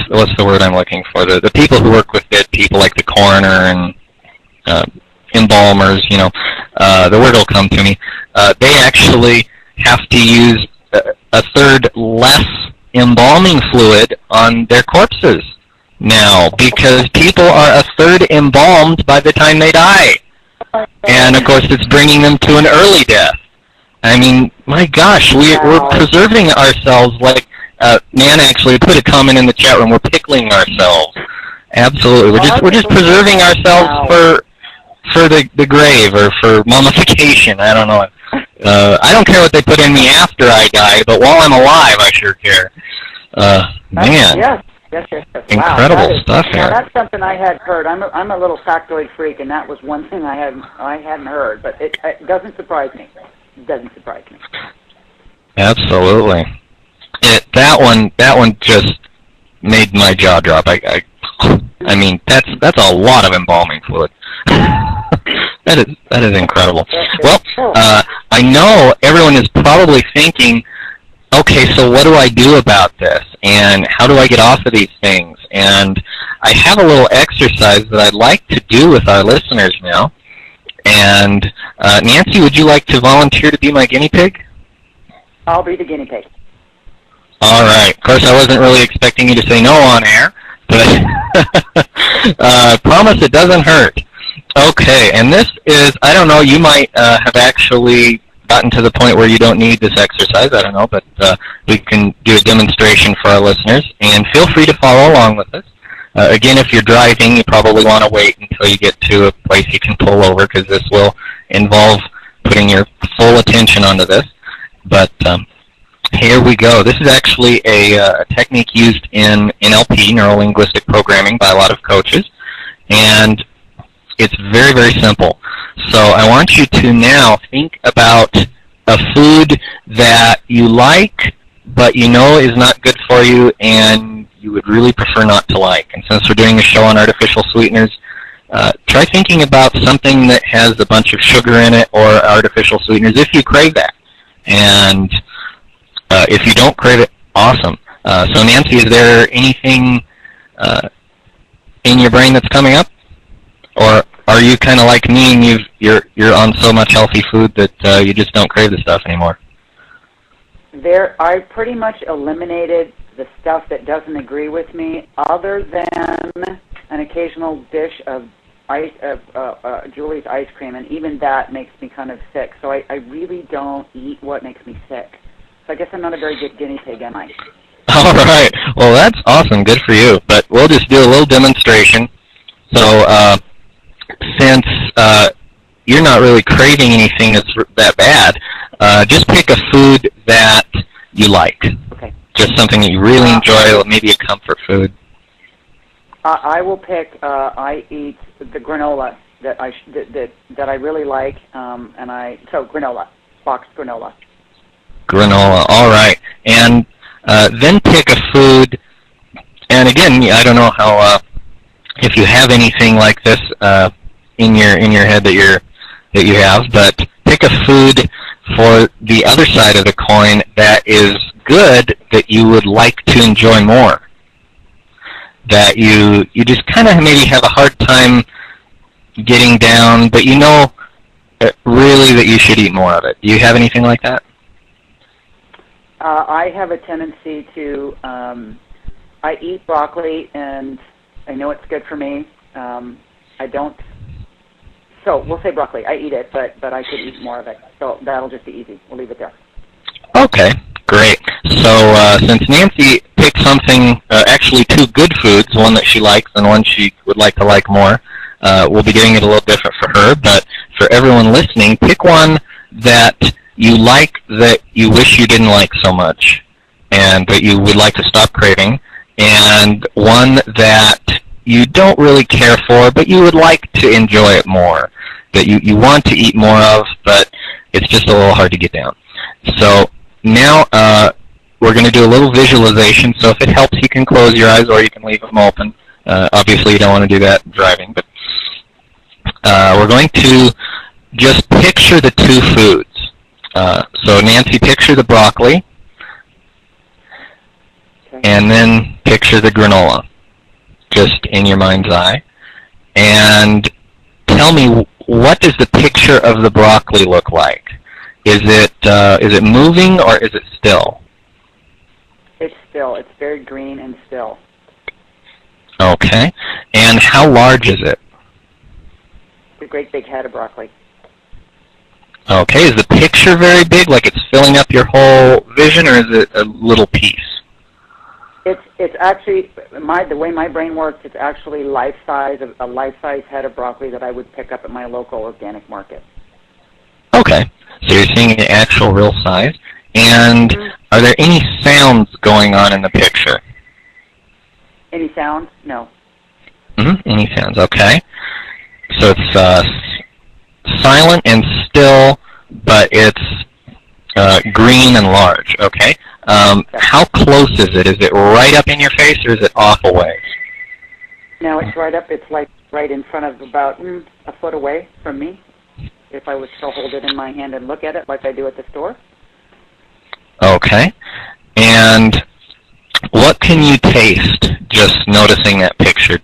what's the word I'm looking for? The people who work with dead people, like the coroner and embalmers, the word will come to me. They actually have to use a third less embalming fluid on their corpses now, because people are a third embalmed by the time they die. And of course it's bringing them to an early death. I mean, my gosh, we're preserving ourselves like, Nan actually put a comment in the chat room, we're pickling ourselves. Absolutely. We're just preserving ourselves for the grave or for mummification. I don't know. I don't care what they put in me after I die, but while I'm alive, I sure care. Man. Yes. Incredible stuff here. That's something I had heard. I'm a little factoid freak, and that was one thing I hadn't heard. But it doesn't surprise me. It doesn't surprise me. Absolutely. That one just made my jaw drop. I mean, that's a lot of embalming fluid. That is incredible. Well, I know everyone is probably thinking, okay, so what do I do about this? And how do I get off of these things? And I have a little exercise that I'd like to do with our listeners now. And Nancy, would you like to volunteer to be my guinea pig? I'll be the guinea pig. All right. Of course, I wasn't really expecting you to say no on air, but I promise it doesn't hurt. Okay, and this is, I don't know, you might have actually gotten to the point where you don't need this exercise, I don't know, but we can do a demonstration for our listeners, and feel free to follow along with us. Again, if you're driving, you probably want to wait until you get to a place you can pull over, because this will involve putting your full attention onto this. But here we go. This is actually a technique used in NLP, neuro-linguistic programming, by a lot of coaches, and it's very, very simple. So I want you to now think about a food that you like, but you know is not good for you, and you would really prefer not to like. And since we're doing a show on artificial sweeteners, try thinking about something that has a bunch of sugar in it or artificial sweeteners if you crave that. And if you don't crave it, awesome. So Nancy, is there anything in your brain that's coming up? Or are you kind of like me and you're on so much healthy food that you just don't crave the stuff anymore? I pretty much eliminated the stuff that doesn't agree with me, other than an occasional dish of Julie's ice cream, and even that makes me kind of sick. So I really don't eat what makes me sick. So I guess I'm not a very good guinea pig, am I? All right. Well, that's awesome. Good for you. But we'll just do a little demonstration. So since you're not really craving anything that's that bad, just pick a food that you like. Okay. Just something that you really enjoy, maybe a comfort food. I will pick. I eat the granola that I really like, so granola, boxed granola. Granola. All right. And then pick a food. And again, I don't know how if you have anything like this in your head that you have, but pick a food for the other side of the coin that is good, that you would like to enjoy more, that you just kind of maybe have a hard time getting down, but you know really that you should eat more of it. Do you have anything like that? I have a tendency to, I eat broccoli, and I know it's good for me. I don't, so we'll say broccoli. I eat it, but I could eat more of it. So that'll just be easy. We'll leave it there. Okay, great. So since Nancy picked something, actually two good foods, one that she likes and one she would like to like more, we'll be doing it a little different for her. But for everyone listening, pick one that you like that you wish you didn't like so much and that you would like to stop craving, and one that you don't really care for, but you would like to enjoy it more, that you want to eat more of, but it's just a little hard to get down. So now we're going to do a little visualization, so if it helps, you can close your eyes or you can leave them open. Obviously, you don't want to do that driving, but we're going to just picture the two foods. So Nancy, picture the broccoli, and then picture the granola, just in your mind's eye, and tell me, what does the picture of the broccoli look like? Is it moving or is it still? It's still. It's very green and still. Okay. And how large is it? It's a great big head of broccoli. Okay. Is the picture very big, like it's filling up your whole vision, or is it a little piece? It's actually the way my brain works. It's actually life size, a life size head of broccoli that I would pick up at my local organic market. Okay, so you're seeing the actual real size. And are there any sounds going on in the picture? Any sounds? No. Any sounds? Okay. So it's silent and still, but it's green and large. Okay. How close is it? Is it right up in your face, or is it off a ways? No, it's right up. It's like right in front of, about a foot away from me. If I was to hold it in my hand and look at it like I do at the store. Okay. And what can you taste just noticing that picture?